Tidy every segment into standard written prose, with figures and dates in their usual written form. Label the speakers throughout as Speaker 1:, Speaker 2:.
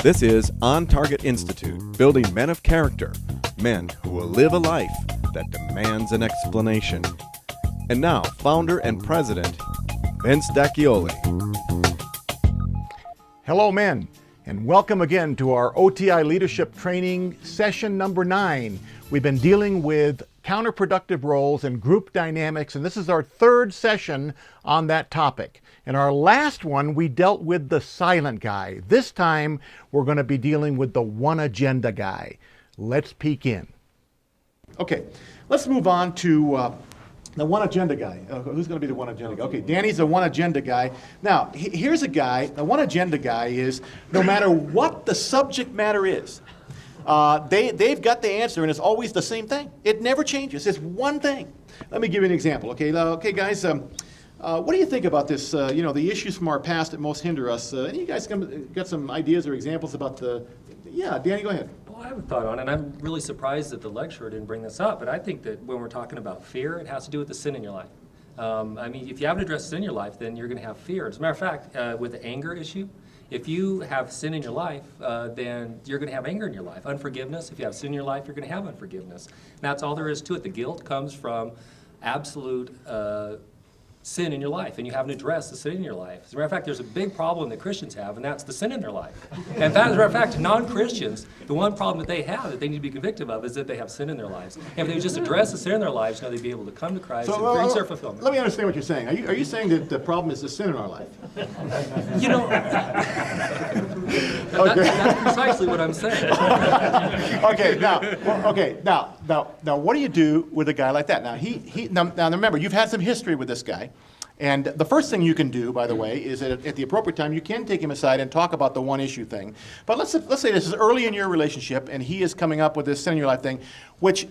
Speaker 1: This is On Target Institute, building men of character, men who will live a life that demands an explanation. And now, founder and president, Vince D'Acchioli.
Speaker 2: Hello, men, and welcome again to our OTI Leadership Training session number 9. We've been dealing with counterproductive roles and group dynamics, and this is our third session on that topic. In our last one, we dealt with the silent guy. This time, we're going to be dealing with the 1Agenda guy. Let's peek in. Okay, let's move on to the 1Agenda guy. Who's going to be the 1Agenda guy? Okay, Danny's the 1Agenda guy. Now, here's a guy. The 1Agenda guy is, no matter what the subject matter is, they've got the answer, and it's always the same thing. It never changes. It's one thing. Let me give you an example. Okay, guys. What do you think about this? The issues from our past that most hinder us. Any of you guys got some ideas or examples about the? Yeah, Danny, go ahead.
Speaker 3: Well, I haven't thought on it. I'm really surprised that the lecturer didn't bring this up. But I think that when we're talking about fear, it has to do with the sin in your life. If you haven't addressed sin in your life, then you're going to have fear. As a matter of fact, with the anger issue, if you have sin in your life, then you're going to have anger in your life. Unforgiveness, if you have sin in your life, you're going to have unforgiveness. And that's all there is to it. The guilt comes from absolute sin in your life, and you haven't addressed the sin in your life. As a matter of fact, there's a big problem that Christians have, and that's the sin in their life. And as a matter of fact, non-Christians, the one problem that they have that they need to be convicted of is that they have sin in their lives. And if they would just address the sin in their lives, they'd be able to come to Christ and reach their fulfillment.
Speaker 2: Let me understand what you're saying. Are you saying that the problem is the sin in our life?
Speaker 3: You know, that's precisely what I'm saying.
Speaker 2: Now, what do you do with a guy like that? Now, remember, you've had some history with this guy. And the first thing you can do, by the way, is that at the appropriate time, you can take him aside and talk about the one issue thing. But let's say this is early in your relationship, and he is coming up with this sin in your life thing, which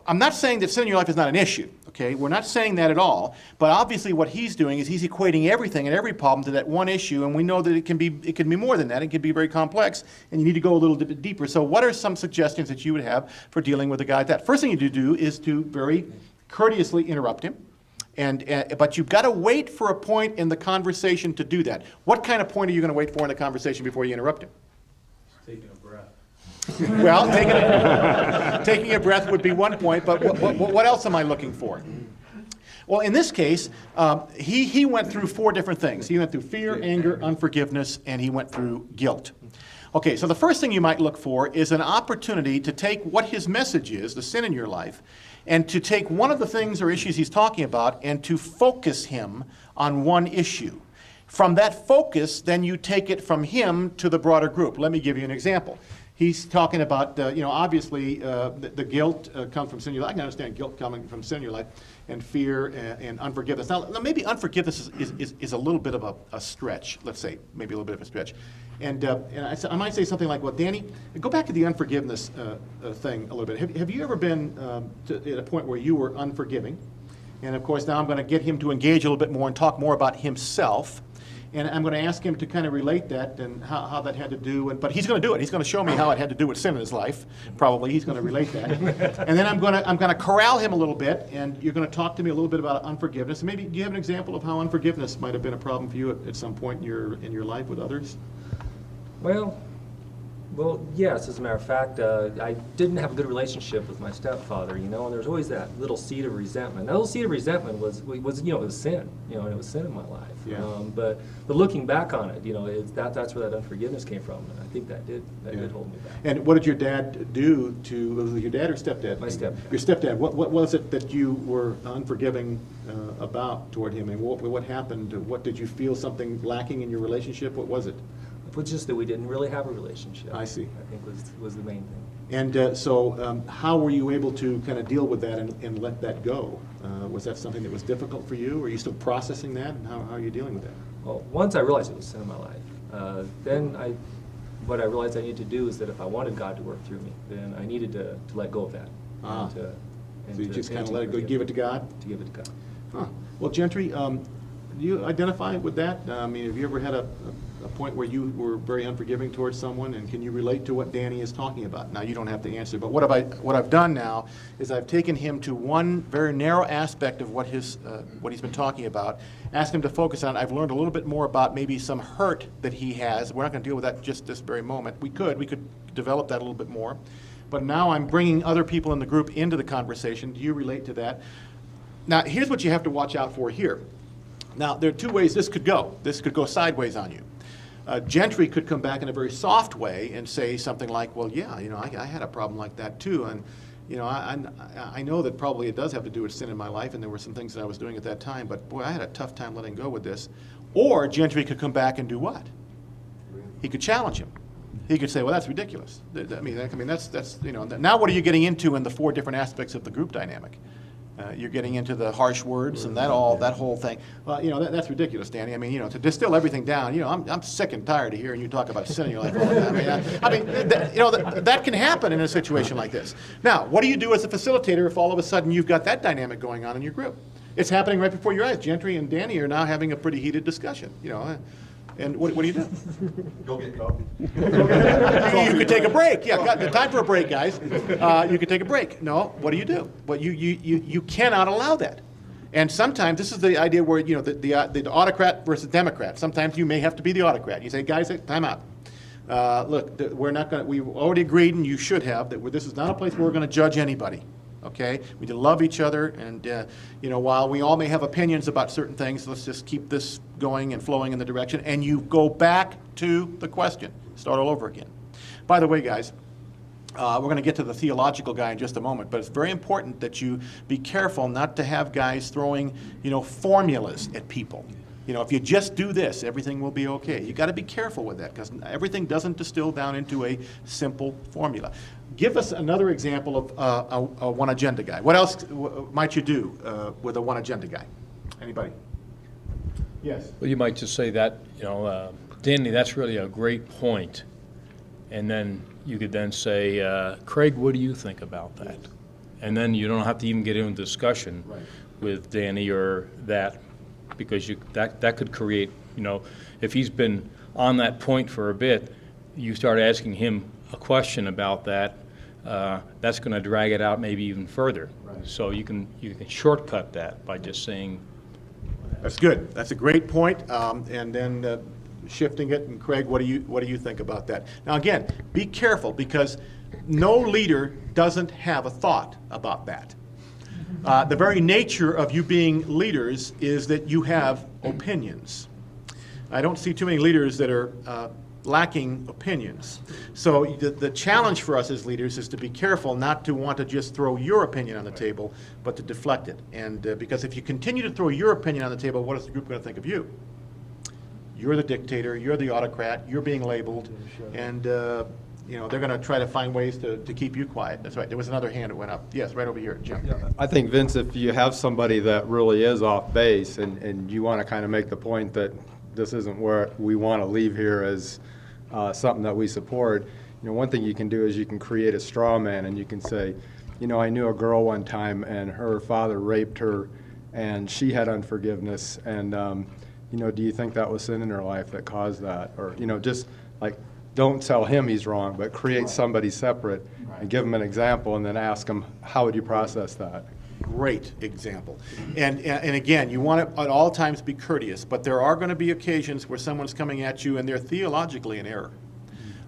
Speaker 2: I'm not saying that sin in your life is not an issue, okay? We're not saying that at all. But obviously what he's doing is he's equating everything and every problem to that one issue, and we know that it can be more than that. It can be very complex, and you need to go a little bit deeper. So what are some suggestions that you would have for dealing with a guy like that? First thing you do is to very courteously interrupt him. But you've got to wait for a point in the conversation to do that. What kind of point are you going to wait for in the conversation before you interrupt him?
Speaker 4: Taking a breath.
Speaker 2: Well, taking a breath would be one point, but what else am I looking for? Well, in this case, he went through 4 different things. He went through fear, anger, unforgiveness, and he went through guilt. Okay, so the first thing you might look for is an opportunity to take what his message is, the sin in your life, and to take one of the things or issues he's talking about and to focus him on one issue. From that focus, then you take it from him to the broader group. Let me give you an example. He's talking about, obviously the guilt comes from sin in your life. I can understand guilt coming from sin in your life, and fear and unforgiveness. Now maybe unforgiveness is a little bit of a stretch, let's say, maybe a little bit of a stretch. And I might say something like, well, Danny, go back to the unforgiveness thing a little bit. Have you ever been at a point where you were unforgiving? And of course, now I'm going to get him to engage a little bit more and talk more about himself. And I'm going to ask him to kind of relate that and how that had to do, but he's going to do it. He's going to show me how it had to do with sin in his life. Probably he's going to relate that. And then I'm going to corral him a little bit, and you're going to talk to me a little bit about unforgiveness. Maybe do you have an example of how unforgiveness might have been a problem for you at some point in your life with others?
Speaker 3: Well, yes. As a matter of fact, I didn't have a good relationship with my stepfather, and there was always that little seed of resentment. That little seed of resentment was it was sin, and it was sin in my life.
Speaker 2: Yeah.
Speaker 3: But looking back on it, that's where that unforgiveness came from, and I think that did hold me back.
Speaker 2: And what did your dad do was it your dad or stepdad?
Speaker 3: My stepdad.
Speaker 2: Your stepdad. What was it that you were unforgiving about toward him, and what happened? What did you feel something lacking in your relationship? What was it?
Speaker 3: It was just that we didn't really have a relationship.
Speaker 2: I see.
Speaker 3: I think was the main thing.
Speaker 2: And so how were you able to kind of deal with that and let that go? Was that something that was difficult for you? Are you still processing that? And how are you dealing with that?
Speaker 3: Well, once I realized it was sin in my life, what I realized I needed to do is that if I wanted God to work through me, then I needed to let go of that.
Speaker 2: So you just kind of let it go, give it to God?
Speaker 3: To give it to God.
Speaker 2: Huh. Well, Gentry, do you identify with that? Have you ever had a a point where you were very unforgiving towards someone, and can you relate to what Danny is talking about? Now, you don't have to answer, but what I've done now is I've taken him to one very narrow aspect of what he's been talking about, asked him to focus on. I've learned a little bit more about maybe some hurt that he has. We're not going to deal with that just this very moment. We could develop that a little bit more. But now I'm bringing other people in the group into the conversation. Do you relate to that? Now, here's what you have to watch out for here. Now, there are two ways this could go. This could go sideways on you. Gentry could come back in a very soft way and say something like, well, yeah, you know, I had a problem like that too, and you know, I know that probably it does have to do with sin in my life, and there were some things that I was doing at that time, but boy, I had a tough time letting go with this. Or Gentry could come back and do what? He could challenge him. He could say, well, that's ridiculous. I mean, that's you know, now what are you getting into in the four different aspects of the group dynamic? You're getting into the harsh words and that whole thing. Well, you know, that's ridiculous, Danny. I mean, you know, to distill everything down, you know, I'm sick and tired of hearing you talk about sin in your life all the time. I mean, you know, that can happen in a situation like this. Now, what do you do as a facilitator if all of a sudden you've got that dynamic going on in your group? It's happening right before your eyes. Gentry and Danny are now having a pretty heated discussion, you know. And what do you do?
Speaker 4: Go get coffee.
Speaker 2: You could take a break. Yeah, time for a break, guys. You could take a break. No, what do you do? Well, you cannot allow that. And sometimes this is the idea where, you know, the autocrat versus Democrat. Sometimes you may have to be the autocrat. You say, guys, time out. Look, we're not going to. We've already agreed, and you should have, that this is not a place where we're going to judge anybody. Okay, we need to love each other, and you know, while we all may have opinions about certain things, let's just keep this going and flowing in the direction. And you go back to the question, start all over again. By the way, guys, we're going to get to the theological guy in just a moment, but it's very important that you be careful not to have guys throwing, you know, formulas at people. You know, if you just do this, everything will be okay. You got to be careful with that, because everything doesn't distill down into a simple formula. Give us another example of a one agenda guy. What else might you do with a one agenda guy? Anybody? Yes.
Speaker 5: Well, you might just say that, you know, Danny, that's really a great point. And then you could then say, Craig, what do you think about that? And then you don't have to even get into discussion with Danny or that, because that could create, you know, if he's been on that point for a bit, you start asking him a question about that, that's going to drag it out maybe even further. So you can shortcut that by just saying.
Speaker 2: That's good. That's a great point. And then shifting it. And Craig, what do you think about that? Now again, be careful, because no leader doesn't have a thought about that. The very nature of you being leaders is that you have opinions. I don't see too many leaders that are lacking opinions. So the challenge for us as leaders is to be careful not to want to just throw your opinion on the table, but to deflect it. And because if you continue to throw your opinion on the table, what is the group going to think of you? You're the dictator, you're the autocrat, you're being labeled, and you know, they're going to try to find ways to keep you quiet. That's right. There was another hand that went up. Yes, right over here, Jim.
Speaker 6: Yeah, I think, Vince, if you have somebody that really is off base and you want to kind of make the point that this isn't where we want to leave here as something that we support, you know, one thing you can do is you can create a straw man, and you can say, you know, I knew a girl one time and her father raped her and she had unforgiveness, and you know, do you think that was sin in her life that caused that? Or, you know, just like, don't tell him he's wrong, but create somebody separate and give him an example, and then ask him, how would you process that?
Speaker 2: Great example. And again, you want to at all times be courteous, but there are going to be occasions where someone's coming at you and they're theologically in error.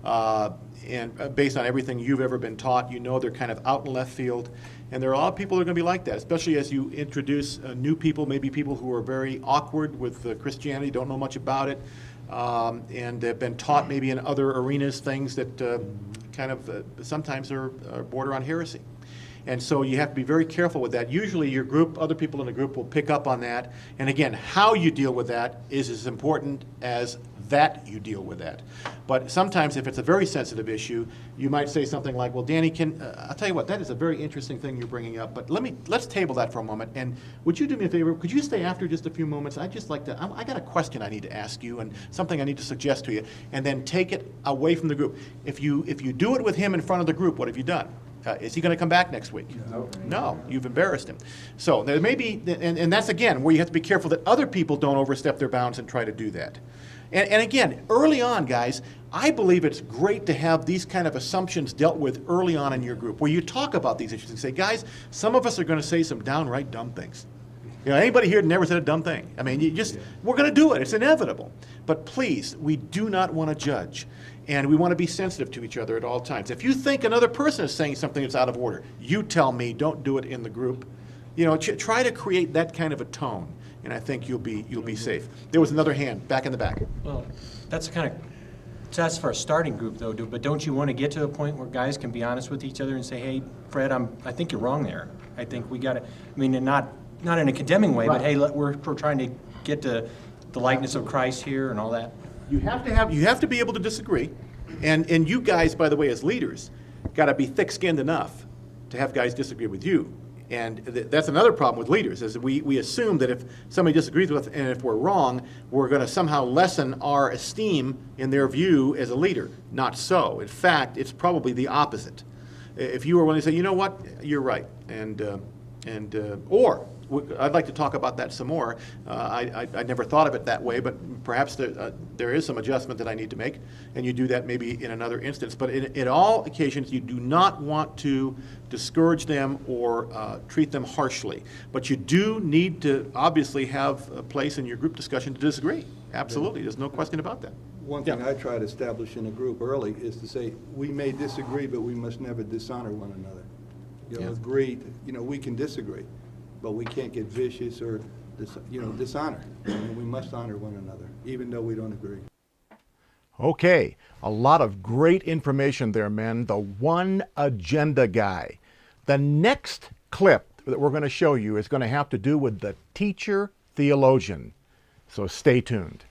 Speaker 2: And based on everything you've ever been taught, you know they're kind of out in left field. And there are a lot of people that are going to be like that, especially as you introduce new people, maybe people who are very awkward with Christianity, don't know much about it, and have been taught maybe in other arenas things that kind of sometimes are border on heresy. And so you have to be very careful with that. Usually your group, other people in the group will pick up on that. And again, how you deal with that is as important as that you deal with that. But sometimes if it's a very sensitive issue, you might say something like, well, Danny, I'll tell you what, that is a very interesting thing you're bringing up, but let's table that for a moment. And would you do me a favor? Could you stay after just a few moments? I'd just like to, I got a question I need to ask you and something I need to suggest to you, and then take it away from the group. If you do it with him in front of the group, what have you done? Is he going to come back next week? No, you've embarrassed him. So there may be, and that's again where you have to be careful that other people don't overstep their bounds and try to do that. And again, early on, guys, I believe it's great to have these kind of assumptions dealt with early on in your group, where you talk about these issues and say, guys, some of us are going to say some downright dumb things. You know, anybody here never said a dumb thing? I mean, we're going to do it. It's inevitable. But please, we do not want to judge. And we want to be sensitive to each other at all times. If you think another person is saying something that's out of order, you tell me, don't do it in the group. You know, try to create that kind of a tone, and I think you'll be safe. There was another hand back in the back.
Speaker 7: Well, that's that's for a starting group, though. But don't you want to get to a point where guys can be honest with each other and say, "Hey, Fred, I think you're wrong there. I think we got to." I mean, and not in a condemning way, but hey, we're trying to get to the likeness of Christ here and all that.
Speaker 2: You have to be able to disagree, and you guys, by the way, as leaders, got to be thick-skinned enough to have guys disagree with you. And that's another problem with leaders, is we assume that if somebody disagrees with us and if we're wrong, we're going to somehow lessen our esteem in their view as a leader. Not so. In fact, it's probably the opposite. If you were willing to say, you know what, you're right, or I'd like to talk about that some more. I never thought of it that way, but perhaps there is some adjustment that I need to make, and you do that maybe in another instance. But in all occasions, you do not want to discourage them or treat them harshly. But you do need to obviously have a place in your group discussion to disagree. Absolutely, there's no question about that.
Speaker 8: One thing I try to establish in a group early is to say, we may disagree, but we must never dishonor one another. You know, agree, we can disagree, but we can't get vicious or, dishonor. I mean, we must honor one another, even though we don't agree.
Speaker 1: Okay, a lot of great information there, men. The 1Agenda guy. The next clip that we're going to show you is going to have to do with the teacher theologian. So stay tuned.